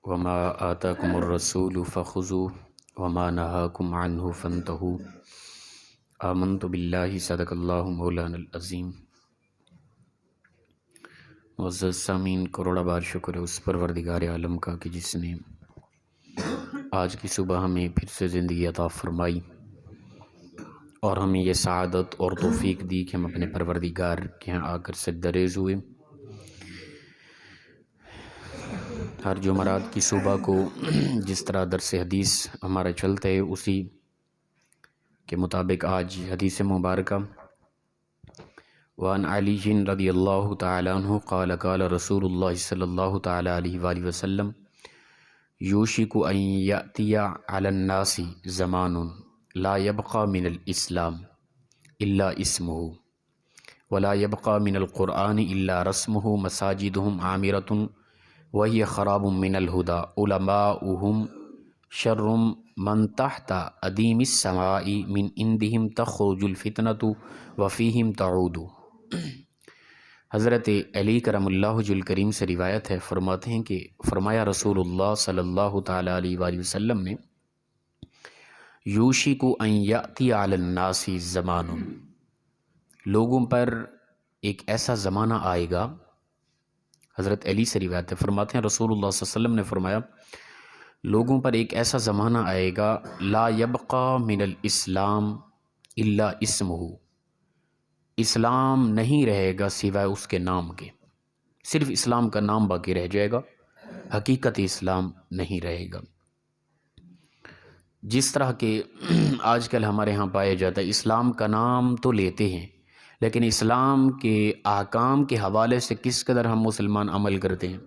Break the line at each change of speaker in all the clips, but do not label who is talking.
وما آتاكم الرسول فخذوه وما نهاكم عنه فانتهوا آمنت باللہ صدق اللہ مولانا العظیم۔ معزز سامعین، کروڑا بار شکر ہے اس پروردگار عالم کا کہ جس نے آج کی صبح ہمیں پھر سے زندگی عطا فرمائی اور ہمیں یہ سعادت اور توفیق دی کہ ہم اپنے پروردگار کے یہاں آ کر سجدریز ہوئے۔ ہر جمعرات کی صبح کو جس طرح درس حدیث ہمارا چلتا ہے اسی کے مطابق آج حدیث مبارکہ وعن علی رضی اللہ تعالی عنہ قال قال رسول اللہ صلی اللہ تعالی علیہ وآلہ وسلم یوشک ان یأتی علی الناس زمان لا يبقى من الاسلام الا اسمه ولا يبقى من القرآن الا رسمه مساجدهم عامرة وهي خراب من الهدى علماؤهم شر من تحت ادیم السماء من عندهم تخرج الفتنة وفیہم تعود۔ حضرت علی کرم اللہ وجہ الکریم سے روایت ہے، فرماتے ہیں کہ فرمایا رسول اللہ صلی اللہ تعالی علیہ وآلہ وسلم نے یوشک ان یأتی علی الناس زمان، لوگوں پر ایک ایسا زمانہ آئے گا۔ حضرت علی سے روایت ہے، فرماتے ہیں رسول اللہ صلی اللہ علیہ وسلم نے فرمایا لوگوں پر ایک ایسا زمانہ آئے گا لا یبقى من الاسلام الا اسمہ، اسلام نہیں رہے گا سوائے اس کے نام کے، صرف اسلام کا نام باقی رہ جائے گا، حقیقت اسلام نہیں رہے گا۔ جس طرح کہ آج کل ہمارے ہاں پایا جاتا ہے، اسلام کا نام تو لیتے ہیں لیکن اسلام کے احکام کے حوالے سے کس قدر ہم مسلمان عمل کرتے ہیں۔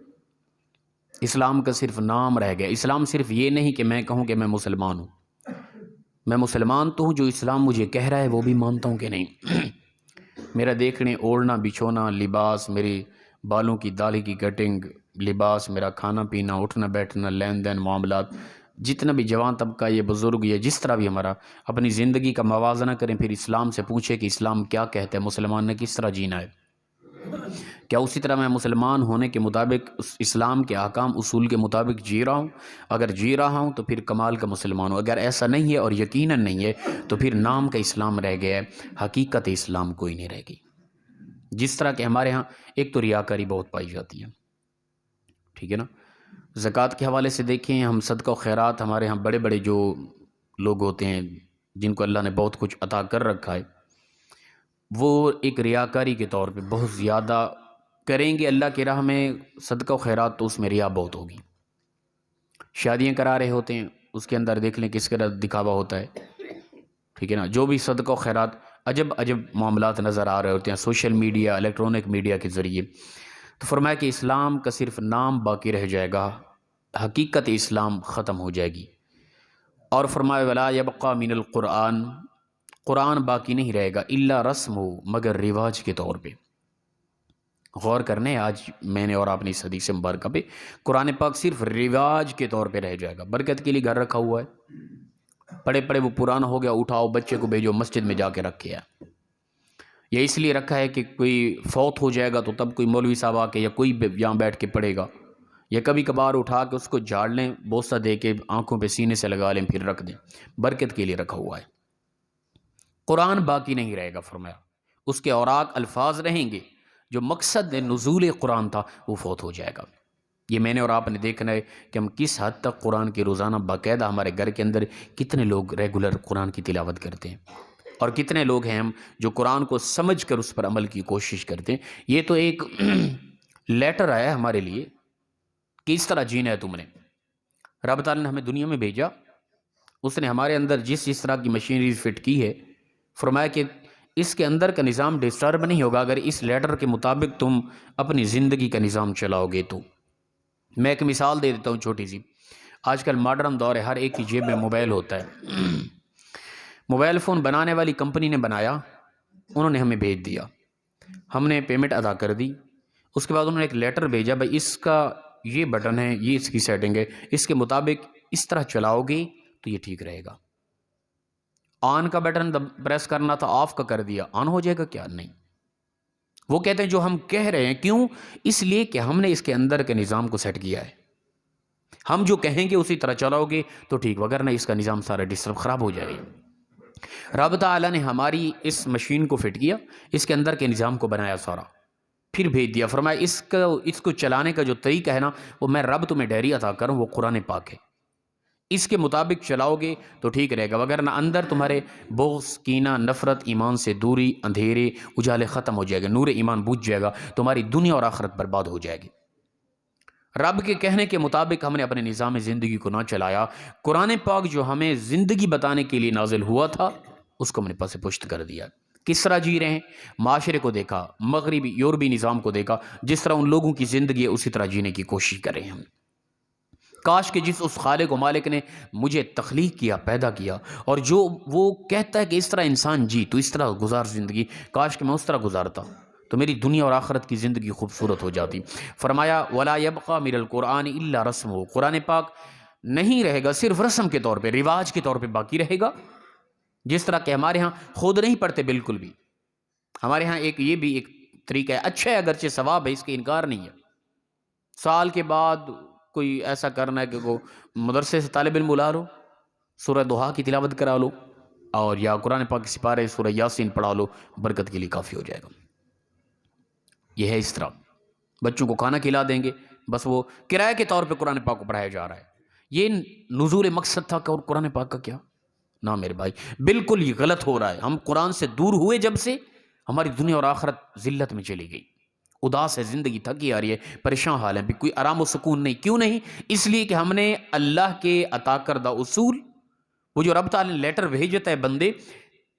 اسلام کا صرف نام رہ گیا۔ اسلام صرف یہ نہیں کہ میں کہوں کہ میں مسلمان ہوں، میں مسلمان تو ہوں، جو اسلام مجھے کہہ رہا ہے وہ بھی مانتا ہوں کہ نہیں۔ میرا دیکھنے اوڑھنا بچھونا، لباس، میری بالوں کی داڑھی کی کٹنگ، لباس، میرا کھانا پینا، اٹھنا بیٹھنا، لین دین، معاملات، جتنا بھی جوان طبقہ یہ بزرگ یا جس طرح بھی ہمارا اپنی زندگی کا موازنہ کریں، پھر اسلام سے پوچھے کہ اسلام کیا کہتا ہے، مسلمان نے کس طرح جینا ہے، کیا اسی طرح میں مسلمان ہونے کے مطابق اس اسلام کے احکام اصول کے مطابق جی رہا ہوں؟ اگر جی رہا ہوں تو پھر کمال کا مسلمان ہوں، اگر ایسا نہیں ہے اور یقیناً نہیں ہے تو پھر نام کا اسلام رہ گیا ہے، حقیقت اسلام کوئی نہیں رہ گئی۔ جس طرح کہ ہمارے ہاں ایک تو ریاکاری بہت پائی جاتی ہے، ٹھیک ہے نا۔ زکوٰۃ کے حوالے سے دیکھیں، ہم صدقہ و خیرات، ہمارے ہاں بڑے بڑے جو لوگ ہوتے ہیں جن کو اللہ نے بہت کچھ عطا کر رکھا ہے، وہ ایک ریاکاری کے طور پہ بہت زیادہ کریں گے اللہ کی راہ میں صدقہ و خیرات، تو اس میں ریا بہت ہوگی۔ شادیاں کرا رہے ہوتے ہیں، اس کے اندر دیکھ لیں کس طرح دکھاوا ہوتا ہے، ٹھیک ہے نا۔ جو بھی صدقہ و خیرات، عجب عجب معاملات نظر آ رہے ہوتے ہیں سوشل میڈیا، الیکٹرانک میڈیا کے ذریعے۔ تو فرمایا کہ اسلام کا صرف نام باقی رہ جائے گا، حقیقت اسلام ختم ہو جائے گی۔ اور فرمایا ولا یبقى من القرآن، قرآن باقی نہیں رہے گا الا رسم ہو، مگر رواج کے طور پہ۔ غور کرنے آج میں نے اور آپ نے اس حدیث مبارکہ پہ قرآن پاک صرف رواج کے طور پہ رہ جائے گا۔ برکت کے لیے گھر رکھا ہوا ہے، پڑے پڑے وہ پرانا ہو گیا، اٹھاؤ بچے کو بھیجو مسجد میں جا کے رکھے ہے۔ یہ اس لیے رکھا ہے کہ کوئی فوت ہو جائے گا تو تب کوئی مولوی صاحب آ کے یا کوئی یہاں بیٹھ کے پڑھے گا، یا کبھی کبھار اٹھا کے اس کو جھاڑ لیں، بوسہ دے کے آنکھوں پہ سینے سے لگا لیں، پھر رکھ دیں۔ برکت کے لیے رکھا ہوا ہے۔ قرآن باقی نہیں رہے گا، فرمایا اس کے اوراق الفاظ رہیں گے، جو مقصد نزول قرآن تھا وہ فوت ہو جائے گا۔ یہ میں نے اور آپ نے دیکھنا ہے کہ ہم کس حد تک قرآن کی روزانہ باقاعدہ ہمارے گھر کے اندر کتنے لوگ ریگولر قرآن کی تلاوت کرتے ہیں، اور کتنے لوگ ہیں ہم جو قرآن کو سمجھ کر اس پر عمل کی کوشش کرتے ہیں۔ یہ تو ایک لیٹر آیا ہے ہمارے لیے کہ اس طرح جینا ہے تم نے۔ رب تعالیٰ نے ہمیں دنیا میں بھیجا، اس نے ہمارے اندر جس طرح کی مشینری فٹ کی ہے، فرمایا کہ اس کے اندر کا نظام ڈسٹرب نہیں ہوگا اگر اس لیٹر کے مطابق تم اپنی زندگی کا نظام چلاؤ گے تو۔ میں ایک مثال دے دیتا ہوں چھوٹی سی۔ آج کل ماڈرن دور ہے، ہر ایک کی جیب میں موبائل ہوتا ہے۔ موبائل فون بنانے والی کمپنی نے بنایا، انہوں نے ہمیں بھیج دیا، ہم نے پیمنٹ ادا کر دی، اس کے بعد انہوں نے ایک لیٹر بھیجا، بھائی اس کا یہ بٹن ہے، یہ اس کی سیٹنگ ہے، اس کے مطابق اس طرح چلاؤ گے تو یہ ٹھیک رہے گا۔ آن کا بٹن پریس کرنا تھا، آف کا کر دیا، آن ہو جائے گا کیا؟ نہیں۔ وہ کہتے ہیں جو ہم کہہ رہے ہیں، کیوں؟ اس لیے کہ ہم نے اس کے اندر کے نظام کو سیٹ کیا ہے۔ ہم جو کہیں گے اسی طرح چلاؤ گے تو ٹھیک، وگرنہ اس کا نظام سارا ڈسٹرب خراب ہو جائے گا۔ رب تعالیٰ نے ہماری اس مشین کو فٹ کیا، اس کے اندر کے نظام کو بنایا سارا، پھر بھیج دیا، فرمایا اس کو چلانے کا جو طریقہ ہے نا، وہ میں رب تمہیں ڈائری عطا کروں، وہ قرآن پاک ہے، اس کے مطابق چلاؤ گے تو ٹھیک رہے گا، وگرنہ اندر تمہارے بغض، کینہ، نفرت، ایمان سے دوری، اندھیرے، اجالے ختم ہو جائے گا، نور ایمان بجھ جائے گا، تمہاری دنیا اور آخرت برباد ہو جائے گی۔ رب کے کہنے کے مطابق ہم نے اپنے نظام زندگی کو نہ چلایا، قرآن پاک جو ہمیں زندگی بتانے کے لیے نازل ہوا تھا اس کو ہم نے پس پشت کر دیا۔ کس طرح جی رہے ہیں؟ معاشرے کو دیکھا، مغربی یورپی نظام کو دیکھا، جس طرح ان لوگوں کی زندگی ہے اسی طرح جینے کی کوشش کریں ہم۔ کاش کہ جس اس خالق و مالک نے مجھے تخلیق کیا، پیدا کیا، اور جو وہ کہتا ہے کہ اس طرح انسان جی تو اس طرح گزار زندگی، کاش کہ میں اس طرح گزارتا تو میری دنیا اور آخرت کی زندگی خوبصورت ہو جاتی۔ فرمایا وَلَا يَبْقَى مِنَ الْقُرْآنِ إِلَّا رَسْمُهُ، قرآن پاک نہیں رہے گا صرف رسم کے طور پہ، رواج کے طور پہ باقی رہے گا۔ جس طرح کہ ہمارے ہاں خود نہیں پڑھتے بالکل بھی، ہمارے ہاں یہ بھی ایک طریقہ ہے، اچھا ہے، اگرچہ ثواب ہے، اس کے انکار نہیں ہے۔ سال کے بعد کوئی ایسا کرنا ہے کہ وہ مدرسے سے طالب علم بلا لو، سورہ دوحا کی تلاوت کرا لو، اور یا قرآن پاک کے سپارے سورہ یاسین پڑھا لو، برکت کے لیے کافی ہو جائے گا۔ یہ ہے اس طرح بچوں کو کھانا کھلا دیں گے، بس وہ کرایہ کے طور پہ قرآن پاک کو پڑھایا جا رہا ہے، یہ نزول مقصد تھا کہ اور قرآن پاک کا کیا؟ نہ میرے بھائی، بالکل یہ غلط ہو رہا ہے۔ ہم قرآن سے دور ہوئے جب سے، ہماری دنیا اور آخرت ذلت میں چلی گئی، اداس ہے زندگی، تھکی آ رہی ہے، پریشان حال ہے، بھی کوئی آرام و سکون نہیں۔ کیوں نہیں؟ اس لیے کہ ہم نے اللہ کے عطا کردہ اصول، وہ جو رب تعالیٰ نے لیٹر بھیجتا ہے، بندے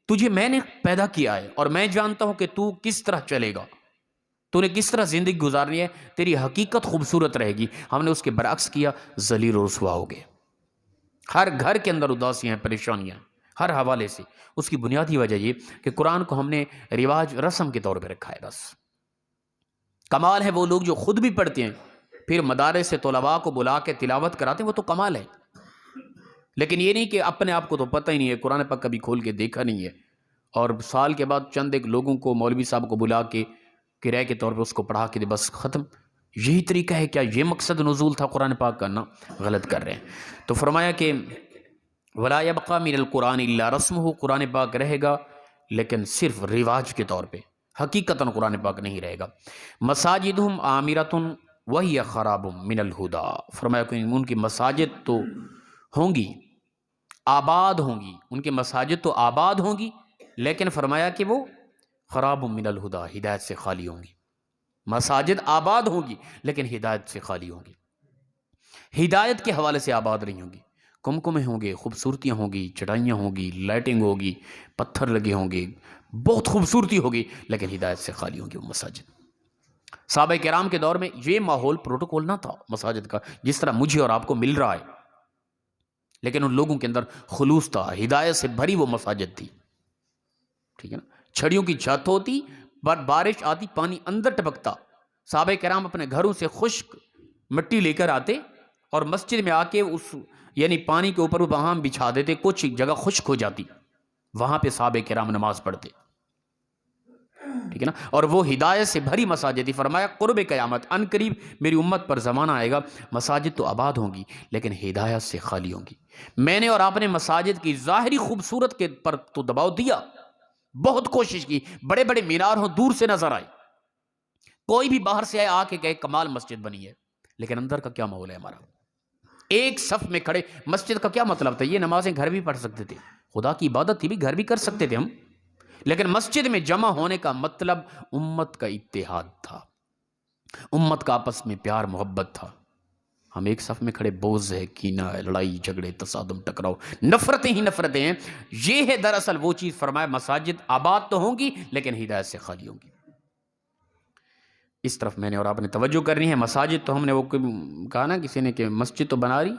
تجھے میں نے پیدا کیا ہے اور میں جانتا ہوں کہ تو کس طرح چلے گا، تو نے کس طرح زندگی گزارنی ہے، تیری حقیقت خوبصورت رہے گی۔ ہم نے اس کے برعکس کیا، ذلیل و رسوا ہو گئے۔ ہر گھر کے اندر اداسیاں ہیں، پریشانیاں، ہر حوالے سے۔ اس کی بنیادی وجہ یہ کہ قرآن کو ہم نے رواج، رسم کے طور پہ رکھا ہے بس۔ کمال ہے وہ لوگ جو خود بھی پڑھتے ہیں، پھر مدارس سے طلباء کو بلا کے تلاوت کراتے ہیں، وہ تو کمال ہے۔ لیکن یہ نہیں کہ اپنے آپ کو تو پتہ ہی نہیں ہے، قرآن پاک کبھی کھول کے دیکھا نہیں ہے، اور سال کے بعد چند ایک لوگوں کو، مولوی صاحب کو بلا کے کرائے کے طور پہ اس کو پڑھا کے بس ختم۔ یہی طریقہ ہے کیا؟ یہ مقصد نزول تھا قرآن پاک کا؟ نہ، غلط کر رہے ہیں۔ تو فرمایا کہ وَلَا يَبْقَى مِنَ الْقُرْآنِ إِلَّا رَسْمُهُ، قرآن پاک رہے گا لیکن صرف رواج کے طور پہ، حقیقتاً قرآن پاک نہیں رہے گا۔ مساجدہم عامرۃ وہی خراب من الہدی، فرمایا کہ ان کی مساجد تو ہوں گی، آباد ہوں گی، ان کے مساجد تو آباد ہوں گی، لیکن فرمایا کہ وہ خراب من الہدی، ہدایت سے خالی ہوں گی۔ مساجد آباد ہوں گی لیکن ہدایت سے خالی ہوں گی، ہدایت کے حوالے سے آباد نہیں ہوں گی۔ کمکمے ہوں گے، خوبصورتیاں ہوں گی، چٹائیاں ہوں گی، لائٹنگ ہوگی، پتھر لگے ہوں گے، بہت خوبصورتی ہوگی، لیکن ہدایت سے خالی ہوں گی وہ مساجد۔ صحابہ کرام کے دور میں یہ ماحول، پروٹوکول نہ تھا مساجد کا جس طرح مجھے اور آپ کو مل رہا ہے، لیکن ان لوگوں کے اندر خلوص تھا، ہدایت سے بھری وہ مساجد تھی، ٹھیک ہے نا؟ چھڑیوں کی چھت ہوتی، بارش آتی، پانی اندر ٹپکتا، صحابہ کرام اپنے گھروں سے خشک مٹی لے کر آتے اور مسجد میں آ کے اس یعنی پانی کے اوپر وہاں بچھا دیتے، کچھ جگہ خشک ہو جاتی، وہاں پہ صحابہ کرام نماز پڑھتے، ٹھیک ہے نا؟ اور وہ ہدایت سے بھری مساجد تھی۔ فرمایا قرب قیامت، ان قریب میری امت پر زمانہ آئے گا، مساجد تو آباد ہوں گی لیکن ہدایت سے خالی ہوں گی۔ میں نے اور آپ نے مساجد کی ظاہری خوبصورت کے پر تو دباؤ دیا، بہت کوشش کی، بڑے بڑے مینار ہوں، دور سے نظر آئے، کوئی بھی باہر سے آئے آ کے کہے کمال مسجد بنی ہے، لیکن اندر کا کیا ماحول ہے ہمارا؟ ایک صف میں کھڑے، مسجد کا کیا مطلب تھا؟ یہ نمازیں گھر بھی پڑھ سکتے تھے، خدا کی عبادت تھی بھی، گھر بھی کر سکتے تھے ہم، لیکن مسجد میں جمع ہونے کا مطلب امت کا اتحاد تھا، امت کا آپس میں پیار محبت تھا۔ ہم ایک صف میں کھڑے، بغض ہے، کینہ ہے، لڑائی جھگڑے، تصادم، ٹکراؤ، نفرتیں ہی نفرتیں ہیں۔ یہ ہے دراصل وہ چیز، فرمایا مساجد آباد تو ہوں گی لیکن ہدایت سے خالی ہوں گی۔ اس طرف میں نے اور آپ نے توجہ کرنی ہے۔ مساجد تو ہم نے وہ کہا نا کسی نے کہ مسجد تو بنا رہی،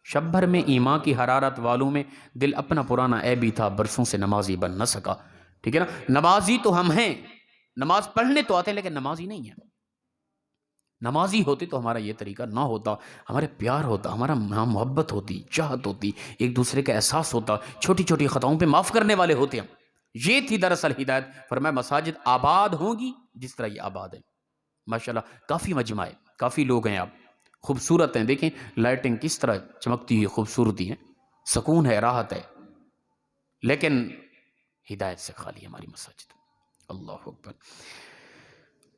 شب بھر میں ایمان کی حرارت والوں میں دل اپنا پرانا عیبی تھا، برسوں سے نمازی بن نہ سکا، ٹھیک ہے نا؟ نمازی تو ہم ہیں، نماز پڑھنے تو آتے ہیں لیکن نمازی نہیں ہیں۔ نمازی ہوتے تو ہمارا یہ طریقہ نہ ہوتا، ہمارے پیار ہوتا، ہمارا محبت ہوتی، چاہت ہوتی، ایک دوسرے کا احساس ہوتا، چھوٹی چھوٹی خطاؤں پہ معاف کرنے والے ہوتے ہم۔ یہ تھی دراصل ہدایت۔ فرمایا مساجد آباد ہوں گی جس طرح یہ آباد ہے۔ ماشاءاللہ کافی مجمع ہے، کافی لوگ ہیں آپ، خوبصورت ہیں، دیکھیں لائٹنگ کس طرح چمکتی ہوئی خوبصورتی ہے، سکون ہے، راحت ہے، لیکن ہدایت سے خالی ہماری مساجد۔ اللہ اکبر۔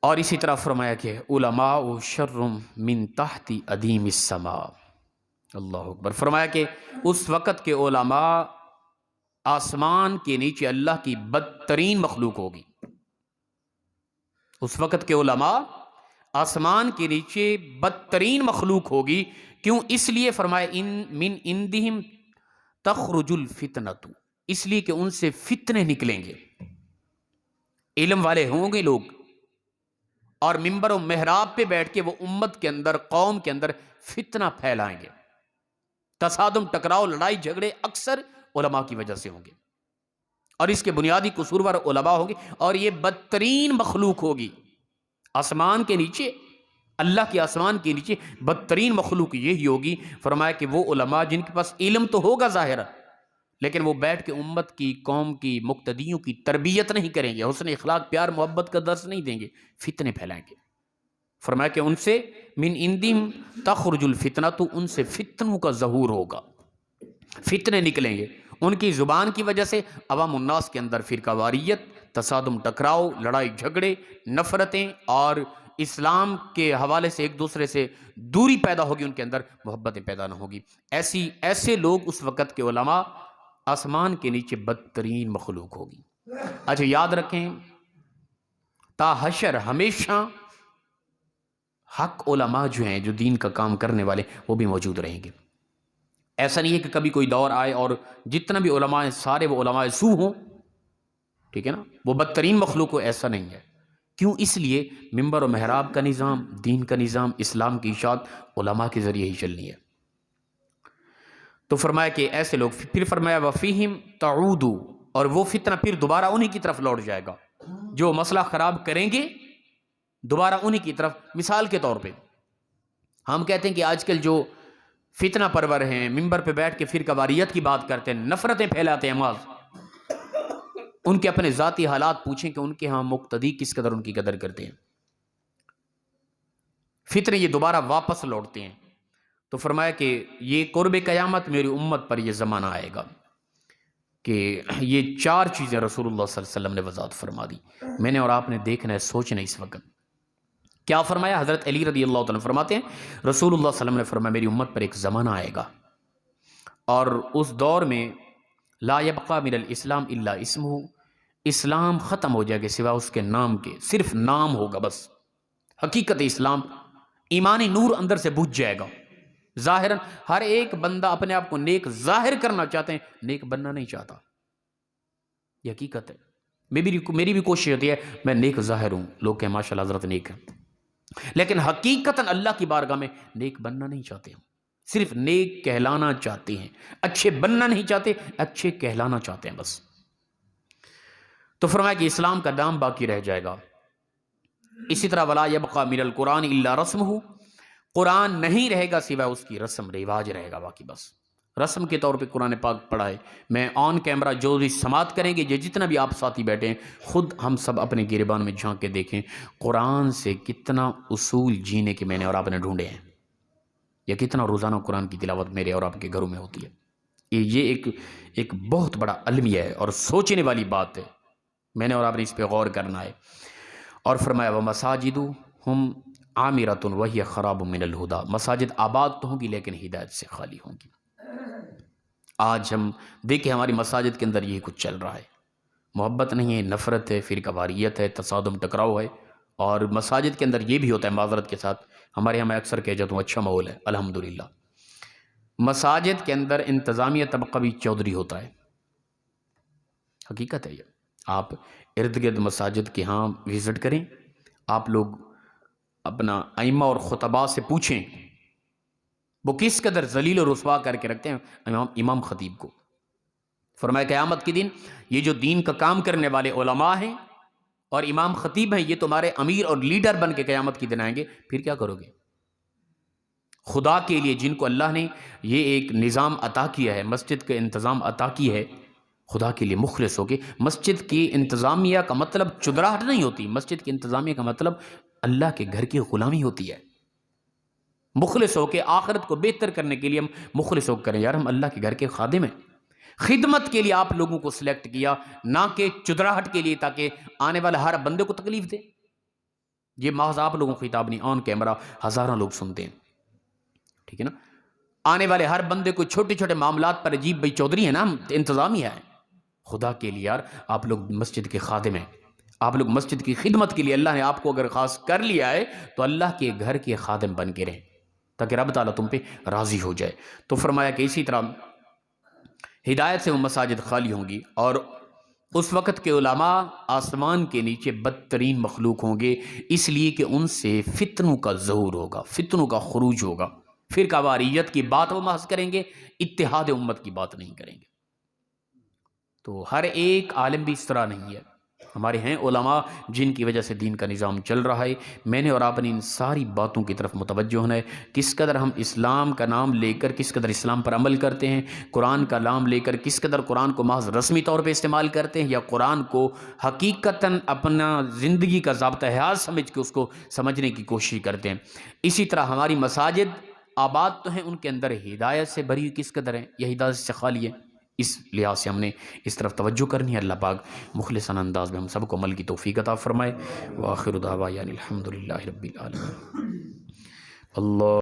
اور اسی طرح فرمایا کہ علماء شر من تحت ادیم السماء۔ اللہ اکبر۔ فرمایا کہ اس وقت کے علماء آسمان کے نیچے اللہ کی بدترین مخلوق ہوگی۔ اس وقت کے علماء آسمان کے نیچے بدترین مخلوق ہوگی۔ کیوں؟ اس لیے فرمایا ان من عندہم تخرج الفتنۃ، اس لیے کہ ان سے فتنے نکلیں گے۔ علم والے ہوں گے لوگ، اور ممبر و محراب پہ بیٹھ کے وہ امت کے اندر، قوم کے اندر فتنہ پھیلائیں گے۔ تصادم، ٹکراؤ، لڑائی جھگڑے اکثر علماء کی وجہ سے ہوں گے، اور اس کے بنیادی قصوروار علماء ہوں گے، اور یہ بدترین مخلوق ہوگی آسمان کے نیچے۔ اللہ کے آسمان کے نیچے بدترین مخلوق یہی ہوگی۔ فرمایا کہ وہ علماء جن کے پاس علم تو ہوگا ظاہر، لیکن وہ بیٹھ کے امت کی، قوم کی، مقتدیوں کی تربیت نہیں کریں گے، حسن اخلاق، پیار محبت کا درس نہیں دیں گے، فتنے پھیلائیں گے۔ فرمایا کہ ان سے من عندہم تخرج الفتنۃ، ان سے فتنوں کا ظہور ہوگا، فتنے نکلیں گے۔ ان کی زبان کی وجہ سے عوام الناس کے اندر فرقہ واریت، تصادم، ٹکراؤ، لڑائی جھگڑے، نفرتیں، اور اسلام کے حوالے سے ایک دوسرے سے دوری پیدا ہوگی، ان کے اندر محبتیں پیدا نہ ہوگی۔ ایسے لوگ اس وقت کے علماء آسمان کے نیچے بدترین مخلوق ہوگی۔ اچھا یاد رکھیں، تا حشر ہمیشہ حق علماء جو ہیں، جو دین کا کام کرنے والے، وہ بھی موجود رہیں گے۔ ایسا نہیں ہے کہ کبھی کوئی دور آئے اور جتنا بھی علماء ہیں سارے وہ علماء سو ہوں، ٹھیک ہے نا، وہ بدترین مخلوق ہو، ایسا نہیں ہے۔ کیوں؟ اس لیے ممبر و محراب کا نظام، دین کا نظام، اسلام کی اشاعت علماء کے ذریعے ہی چلنی ہے۔ تو فرمایا کہ ایسے لوگ، پھر فرمایا وَفِيهِمْ تَعُودُ، اور وہ فتنہ پھر دوبارہ انہی کی طرف لوٹ جائے گا، جو مسئلہ خراب کریں گے دوبارہ انہی کی طرف۔ مثال کے طور پہ ہم کہتے ہیں کہ آج کل جو فتنہ پرور ہیں، ممبر پہ بیٹھ کے فرقہ واریت کی بات کرتے ہیں، نفرتیں پھیلاتے ہیں، ان کے اپنے ذاتی حالات پوچھیں کہ ان کے ہاں مقتدی کس قدر ان کی قدر کرتے ہیں۔ فتنے یہ دوبارہ واپس لوٹتے ہیں۔ تو فرمایا کہ یہ قرب قیامت میری امت پر یہ زمانہ آئے گا کہ یہ چار چیزیں رسول اللہ صلی اللہ علیہ وسلم نے وضاحت فرما دی۔ میں نے اور آپ نے دیکھنا ہے، سوچنا ہے اس وقت کیا فرمایا۔ حضرت علی رضی اللہ تعالیٰ فرماتے ہیں رسول اللہ صلی اللہ علیہ وسلم نے فرمایا میری امت پر ایک زمانہ آئے گا، اور اس دور میں لا یبقى من الاسلام الا اسمہ، اسلام ختم ہو جائے گا سوا اس کے نام کے، صرف نام ہوگا بس۔ حقیقت اسلام، ایمانی نور اندر سے بجھ جائے گا۔ ظاہر ہر ایک بندہ اپنے آپ کو نیک ظاہر کرنا چاہتے ہیں، نیک بننا نہیں چاہتا، یہ حقیقت ہے۔ میری بھی کوشش ہوتی ہے میں نیک ظاہر ہوں، لوگ کہیں ماشاءاللہ حضرت نیک ہیں، لیکن حقیقتاً اللہ کی بارگاہ میں نیک بننا نہیں چاہتے ہم، صرف نیک کہلانا چاہتے ہیں، اچھے بننا نہیں چاہتے، اچھے کہلانا چاہتے ہیں بس۔ تو فرمایا کہ اسلام کا نام باقی رہ جائے گا۔ اسی طرح ولا یبقى من القرآن الا رسمہ، قرآن نہیں رہے گا سوائے اس کی رسم رواج رہے گا باقی بس۔ رسم کے طور پہ قرآن پاک پڑھا ہے، میں آن کیمرہ جو بھی سماعت کریں گے، جتنا بھی آپ ساتھی بیٹھے ہیں، خود ہم سب اپنے گریبان میں جھانک کے دیکھیں قرآن سے کتنا اصول جینے کے میں نے اور آپ نے ڈھونڈے ہیں، یا کتنا روزانہ قرآن کی تلاوت میرے اور آپ کے گھروں میں ہوتی ہے۔ یہ ایک بہت بڑا المیہ ہے اور سوچنے والی بات ہے، میں نے اور آپ نے اس پہ غور کرنا ہے۔ اور فرمایا وَمَسَاجِدُهُمْ عَامِرَةٌ وَهِيَ خَرَابٌ مِّنَ الْهُدَىٰ، مساجد آباد تو ہوں گی لیکن ہدایت سے خالی ہوں گی۔ آج ہم دیکھیں ہماری مساجد کے اندر یہی کچھ چل رہا ہے، محبت نہیں ہے، نفرت ہے، فرقہ واریت ہے، تصادم، ٹکراؤ ہے، اور مساجد کے اندر یہ بھی ہوتا ہے معذرت کے ساتھ، ہمارے یہاں میں اکثر کہہ جاتا ہوں اچھا ماحول ہے الحمدللہ، مساجد کے اندر انتظامیہ طبقہ بھی چودھری ہوتا ہے، حقیقت ہے یہ۔ آپ ارد گرد مساجد کے ہاں وزٹ کریں، آپ لوگ اپنا ائمہ اور خطباء سے پوچھیں وہ کس قدر ذلیل و رسوا کر کے رکھتے ہیں امام خطیب کو۔ فرمایا قیامت کے دن یہ جو دین کا کام کرنے والے علماء ہیں اور امام خطیب ہیں، یہ تمہارے امیر اور لیڈر بن کے قیامت کی دن آئیں گے، پھر کیا کرو گے؟ خدا کے لیے جن کو اللہ نے یہ ایک نظام عطا کیا ہے، مسجد کا انتظام عطا کی ہے، خدا کے لیے مخلص ہو کے، مسجد کی انتظامیہ کا مطلب چدراہٹ نہیں ہوتی، مسجد کی انتظامیہ کا مطلب اللہ کے گھر کی غلامی ہوتی ہے۔ مخلص ہو کے آخرت کو بہتر کرنے کے لیے ہم مخلص ہو کریں. یار ہم اللہ کے گھر کے خادم ہیں, خدمت کے لیے آپ لوگوں کو سلیکٹ کیا, نہ کہ چدراہٹ کے لیے تاکہ آنے والے ہر بندے کو تکلیف دے. یہ محض آپ لوگوں کو خطاب نہیں, آن کیمرہ ہزاروں لوگ سنتے ہیں, ٹھیک ہے نا. آنے والے ہر بندے کو چھوٹے چھوٹے معاملات پر عجیب بھائی چودھری ہے نا, انتظامیہ ہے. خدا کے لیے یار آپ لوگ مسجد کے خادم ہیں, آپ لوگ مسجد کی خدمت کے لیے اللہ نے آپ کو اگر خاص کر لیا ہے تو اللہ کے گھر کے خادم بن کے رہیں تاکہ رب تعالیٰ تم پہ راضی ہو جائے. تو فرمایا کہ اسی طرح ہدایت سے وہ مساجد خالی ہوں گی, اور اس وقت کے علماء آسمان کے نیچے بدترین مخلوق ہوں گے, اس لیے کہ ان سے فتنوں کا ظہور ہوگا, فتنوں کا خروج ہوگا. فرقہ واریت کی بات وہ محض کریں گے, اتحاد امت کی بات نہیں کریں گے. تو ہر ایک عالم بھی اس طرح نہیں ہے. ہمارے ہیں علماء جن کی وجہ سے دین کا نظام چل رہا ہے. میں نے اور آپ نے ان ساری باتوں کی طرف متوجہ ہونا ہے. کس قدر ہم اسلام کا نام لے کر کس قدر اسلام پر عمل کرتے ہیں, قرآن کا نام لے کر کس قدر قرآن کو محض رسمی طور پہ استعمال کرتے ہیں, یا قرآن کو حقیقتاً اپنا زندگی کا ضابطہ حیات سمجھ کے اس کو سمجھنے کی کوشش کرتے ہیں. اسی طرح ہماری مساجد آباد تو ہیں, ان کے اندر ہدایت سے بھری ہوئی کس قدر ہیں, یا ہدایت سے خالی ہے. اس لحاظ سے ہم نے اس طرف توجہ کرنی ہے. اللہ پاک مخلصانہ انداز میں ہم سب کو عمل کی توفیق عطا فرمائے. وآخر دعوانا الحمدللہ رب العالمین. اللہ